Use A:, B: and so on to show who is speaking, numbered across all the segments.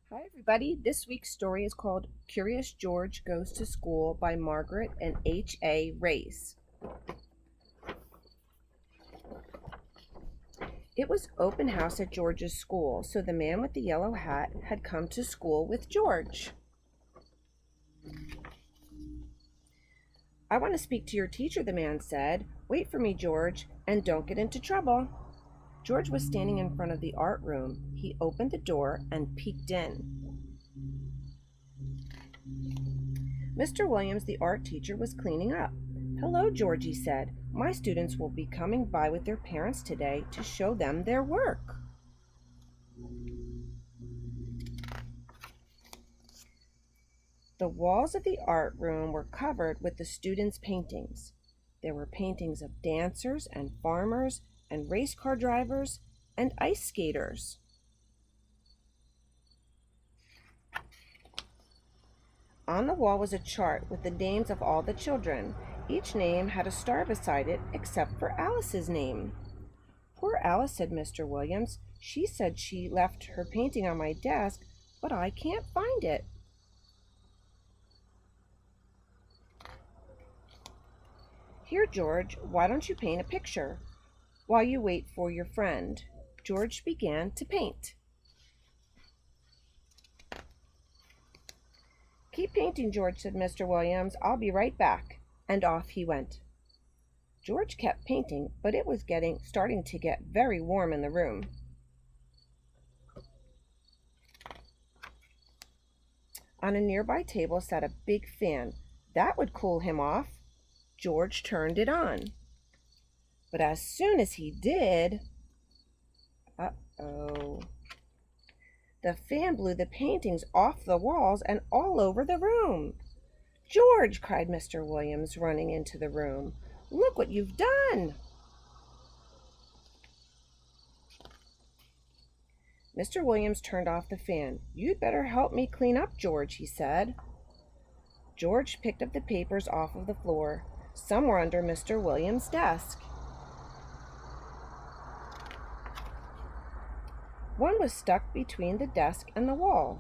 A: Hi, everybody. This week's story is called Curious George Goes to School by Margret and H031. It was open house at George's school, so the man with the yellow hat had come to school with George. "I want to speak to your teacher," the man said. "Wait for me, George, and don't get into trouble." George was standing in front of the art room. He opened the door and peeked in. Mr. Williams, the art teacher, was cleaning up. "Hello, George," he said. "My students will be coming by with their parents today to show them their work." The walls of the art room were covered with the students' paintings. There were paintings of dancers and farmers and race car drivers and ice skaters. On the wall was a chart with the names of all the children. Each name had a star beside it except for Alice's name. "Poor Alice," said Mr. Williams. "She said she left her painting on my desk, but I can't find it." "Here, George, why don't you paint a picture while you wait for your friend?" George began to paint. "Keep painting, George," said Mr. Williams. "I'll be right back." And off he went. George kept painting, but it was starting to get very warm in the room. On a nearby table sat a big fan. That would cool him off. George turned it on. But as soon as he did, uh-oh, the fan blew the paintings off the walls and all over the room. "George," cried Mr. Williams, running into the room, "look what you've done." Mr. Williams turned off the fan. "You'd better help me clean up, George," he said. George picked up the papers off of the floor. Some were under Mr. Williams' desk. One was stuck between the desk and the wall.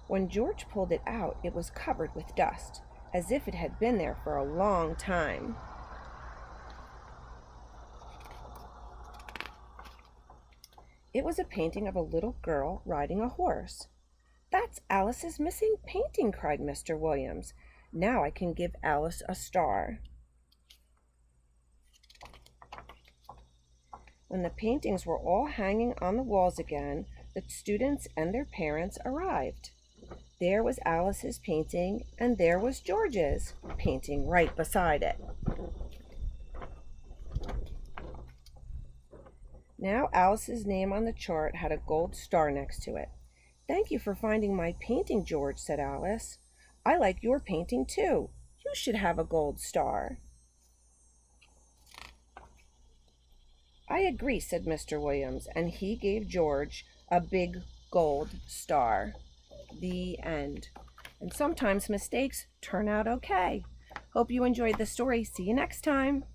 A: When George pulled it out, it was covered with dust, as if it had been there for a long time. It was a painting of a little girl riding a horse. "That's Alice's missing painting," cried Mr. Williams. "Now I can give Alice a star." When the paintings were all hanging on the walls again, the students and their parents arrived. There was Alice's painting, and there was George's painting right beside it. Now Alice's name on the chart had a gold star next to it. "Thank you for finding my painting, George," said Alice. "I like your painting too. You should have a gold star." "I agree," said Mr. Williams, and he gave George a big gold star. The end. And sometimes mistakes turn out okay. Hope you enjoyed the story. See you next time.